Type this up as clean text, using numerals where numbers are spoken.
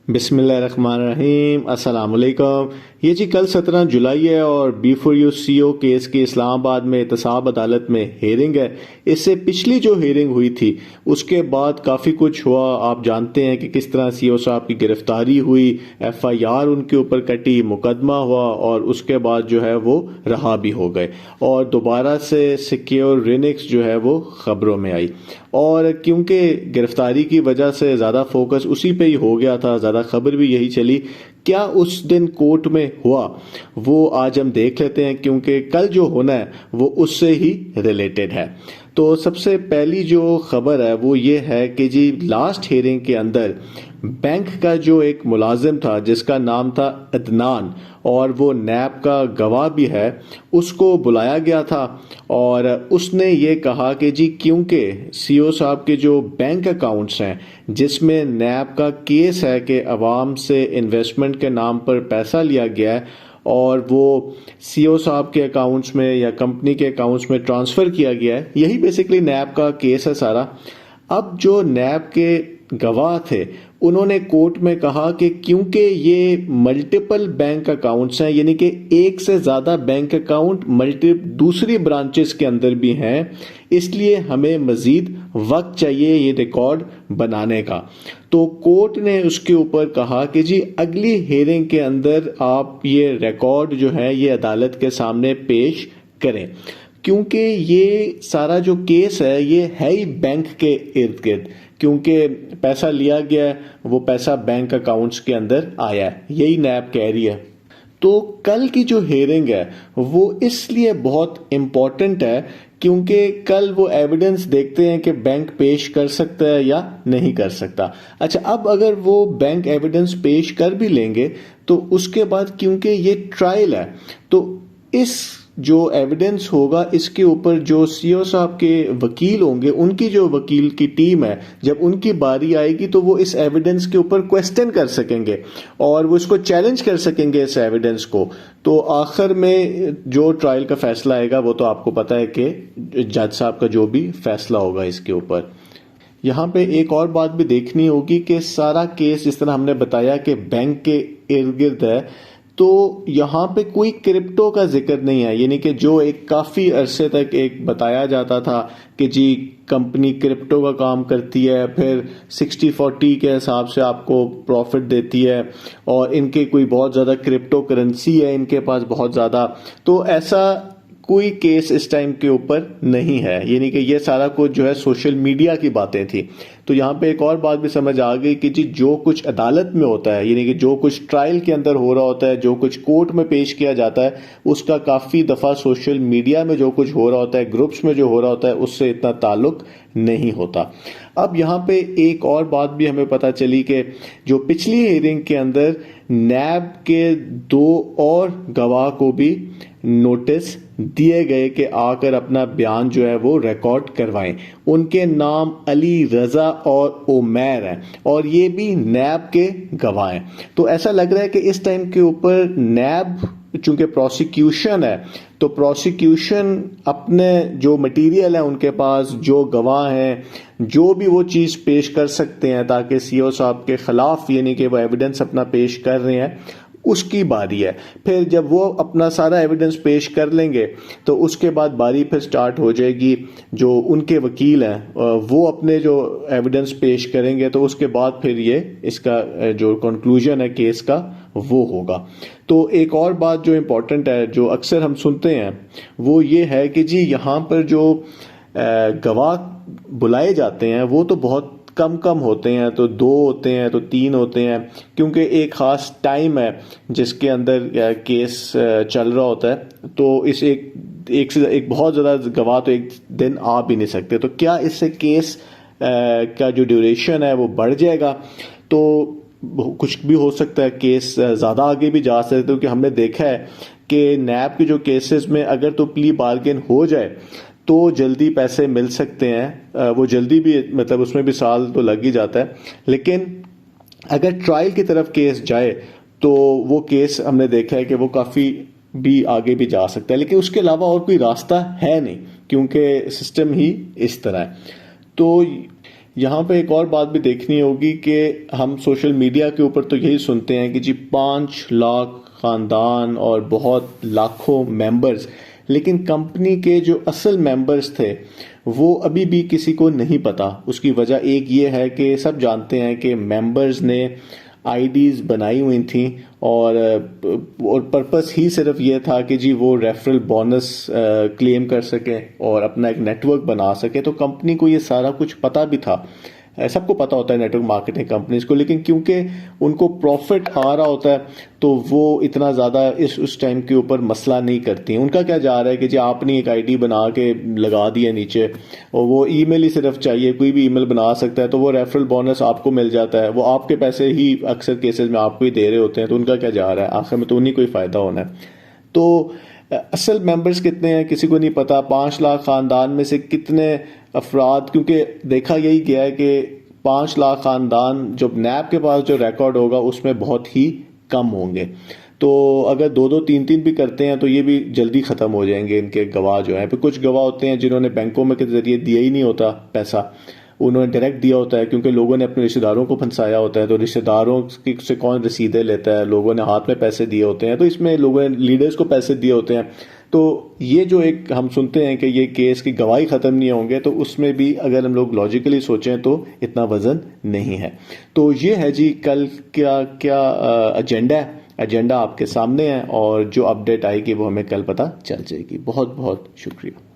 बिस्मिल्लाहिर्रहमानिर्रहीम। अस्सलाम वालेकुम। ये जी कल 17 जुलाई है और B4U केस की इस्लामाबाद में एहतसाब अदालत में हेयरिंग है। इससे पिछली जो हेयरिंग हुई थी उसके बाद काफ़ी कुछ हुआ। आप जानते हैं कि किस तरह CO साहब की गिरफ्तारी हुई, FIR उनके ऊपर कटी, मुकदमा हुआ और उसके बाद जो है वो रहा भी हो गए और दोबारा से सिक्योर रिनिक्स जो है वो ख़बरों में आई। और क्योंकि गिरफ्तारी की वजह से ज़्यादा फोकस उसी पे ही हो गया था, ज़्यादा खबर भी यही चली। क्या उस दिन कोर्ट में हुआ वो आज हम देख लेते हैं, क्योंकि कल जो होना है वो उससे ही रिलेटेड है। तो सबसे पहली जो खबर है वो ये है कि जी लास्ट हियरिंग के अंदर बैंक का जो एक मुलाजिम था जिसका नाम था अदनान और वो नैब का गवाह भी है, उसको बुलाया गया था और उसने ये कहा कि जी क्योंकि CO साहब के जो बैंक अकाउंट्स हैं जिसमें नैब का केस है कि अवाम से इन्वेस्टमेंट के नाम पर पैसा लिया गया है और वो CO साहब के अकाउंट्स में या कंपनी के अकाउंट्स में ट्रांसफ़र किया गया है, यही बेसिकली नैब का केस है सारा। अब जो नैब के गवाह थे उन्होंने कोर्ट में कहा कि क्योंकि ये मल्टीपल बैंक अकाउंट्स हैं, यानी कि एक से ज़्यादा बैंक अकाउंट दूसरी ब्रांचेस के अंदर भी हैं, इसलिए हमें मज़ीद वक्त चाहिए ये रिकॉर्ड बनाने का। तो कोर्ट ने उसके ऊपर कहा कि जी अगली हेयरिंग के अंदर आप ये रिकॉर्ड जो है ये अदालत के सामने पेश करें, क्योंकि ये सारा जो केस है ये है ही बैंक के इर्द गिर्द, क्योंकि पैसा लिया गया है वो पैसा बैंक अकाउंट्स के अंदर आया है, यही नैब कह रही है। तो कल की जो हेयरिंग है वो इसलिए बहुत इम्पोर्टेंट है क्योंकि कल वो एविडेंस देखते हैं कि बैंक पेश कर सकता है या नहीं कर सकता। अच्छा, अब अगर वो बैंक एविडेंस पेश कर भी लेंगे तो उसके बाद क्योंकि ये ट्रायल है तो इस जो एविडेंस होगा इसके ऊपर जो CO साहब के वकील होंगे, उनकी जो वकील की टीम है, जब उनकी बारी आएगी तो वो इस एविडेंस के ऊपर क्वेश्चन कर सकेंगे और वो इसको चैलेंज कर सकेंगे इस एविडेंस को। तो आखिर में जो ट्रायल का फैसला आएगा वो तो आपको पता है कि जज साहब का जो भी फैसला होगा इसके ऊपर। यहाँ पे एक और बात भी देखनी होगी कि सारा केस जिस तरह हमने बताया कि बैंक के इर्द गिर्द है, तो यहाँ पे कोई क्रिप्टो का जिक्र नहीं है, यानी कि जो एक काफ़ी अरसे तक एक बताया जाता था कि जी कंपनी क्रिप्टो का काम करती है, फिर 60-40 के हिसाब से आपको प्रॉफिट देती है और इनके कोई बहुत ज़्यादा क्रिप्टो करेंसी है इनके पास बहुत ज़्यादा। तो ऐसा कोई केस इस टाइम के ऊपर नहीं है, यानी कि ये सारा कुछ जो है सोशल मीडिया की बातें थी। तो यहाँ पे एक और बात भी समझ आ गई कि जी जो कुछ अदालत में होता है, यानी कि जो कुछ ट्रायल के अंदर हो रहा होता है, जो कुछ कोर्ट में पेश किया जाता है, उसका काफ़ी दफ़ा सोशल मीडिया में जो कुछ हो रहा होता है, ग्रुप्स में जो हो रहा होता है, उससे इतना ताल्लुक नहीं होता। अब यहाँ पे एक और बात भी हमें पता चली कि जो पिछली हियरिंग के अंदर नैब के 2 और गवाह को भी नोटिस दिए गए कि आकर अपना बयान जो है वो रिकॉर्ड करवाएं। उनके नाम अली रजा और उमैर हैं और ये भी नैब के गवाह हैं। तो ऐसा लग रहा है कि इस टाइम के ऊपर नैब चूंकि प्रोसिक्यूशन है तो प्रोसिक्यूशन अपने जो मटेरियल है उनके पास, जो गवाह हैं, जो भी वो चीज़ पेश कर सकते हैं ताकि CO साहब के खिलाफ यानी कि वो एविडेंस अपना पेश कर रहे हैं, उसकी बारी है। फिर जब वो अपना सारा एविडेंस पेश कर लेंगे तो उसके बाद बारी फिर स्टार्ट हो जाएगी, जो उनके वकील हैं वो अपने जो एविडेंस पेश करेंगे, तो उसके बाद फिर ये इसका जो कंक्लूजन है केस का वो होगा। तो एक और बात जो इम्पोर्टेंट है जो अक्सर हम सुनते हैं वो ये है कि जी यहाँ पर जो गवाह बुलाए जाते हैं वो तो बहुत कम होते हैं, तो 2 होते हैं, तो 3 होते हैं, क्योंकि एक ख़ास टाइम है जिसके अंदर केस चल रहा होता है। तो इस एक से एक बहुत ज़्यादा गवाह तो एक दिन आ भी नहीं सकते। तो क्या इससे केस का जो ड्यूरेशन है वो बढ़ जाएगा? तो कुछ भी हो सकता है, केस ज़्यादा आगे भी जा सकते हैं, क्योंकि हमने देखा है कि नैब के जो केसेस में अगर तो प्ली बार्गेन हो जाए तो जल्दी पैसे मिल सकते हैं, वो जल्दी भी मतलब उसमें भी साल तो लग ही जाता है। लेकिन अगर ट्रायल की तरफ केस जाए तो वो केस हमने देखा है कि वो काफ़ी भी आगे भी जा सकता है, लेकिन उसके अलावा और कोई रास्ता है नहीं क्योंकि सिस्टम ही इस तरह है। तो यहाँ पे एक और बात भी देखनी होगी कि हम सोशल मीडिया के ऊपर तो यही सुनते हैं कि जी 5 लाख खानदान और बहुत लाखों मेंबर्स, लेकिन कंपनी के जो असल मेंबर्स थे वो अभी भी किसी को नहीं पता। उसकी वजह एक ये है कि सब जानते हैं कि मेंबर्स ने आईडीज बनाई हुई थी और पर्पस ही सिर्फ ये था कि जी वो रेफरल बोनस क्लेम कर सकें और अपना एक नेटवर्क बना सके। तो कंपनी को ये सारा कुछ पता भी था, सबको पता होता है नेटवर्क मार्केटिंग कंपनीज को, लेकिन क्योंकि उनको प्रॉफिट आ रहा होता है तो वो इतना ज़्यादा उस टाइम के ऊपर मसला नहीं करती हैं। उनका क्या जा रहा है कि जी आपने एक आईडी बना के लगा दी है नीचे और वो ईमेल ही सिर्फ चाहिए, कोई भी ईमेल बना सकता है, तो वो रेफरल बोनस आपको मिल जाता है, वो आपके पैसे ही अक्सर केसेस में आपको ही दे रहे होते हैं। तो उनका क्या जा रहा है, आखिर में तो उन्हीं को ही फ़ायदा होना है। तो असल मेंबर्स कितने हैं किसी को नहीं पता। 5 लाख खानदान में से कितने अफराद, क्योंकि देखा यही गया है कि 5 लाख खानदान जब नैब के पास जो रिकॉर्ड होगा उसमें बहुत ही कम होंगे। तो अगर 2-2 3-3 भी करते हैं तो ये भी जल्दी ख़त्म हो जाएंगे इनके गवाह जो हैं। फिर कुछ गवाह होते हैं जिन्होंने बैंकों में के ज़रिए दिया ही नहीं होता पैसा, उन्होंने डायरेक्ट दिया होता है क्योंकि लोगों ने अपने रिश्तेदारों को फंसाया होता है। तो रिश्तेदारों से कौन रसीदें लेता है, लोगों ने हाथ में पैसे दिए होते हैं, तो इसमें लोगों ने लीडर्स को पैसे दिए होते हैं। तो ये जो एक हम सुनते हैं कि ये केस की गवाही ख़त्म नहीं होंगे, तो उसमें भी अगर हम लोग लॉजिकली सोचें तो इतना वज़न नहीं है। तो ये है जी कल क्या क्या एजेंडा है। एजेंडा आपके सामने है और जो अपडेट आएगी वो हमें कल पता चल जाएगी। बहुत बहुत शुक्रिया।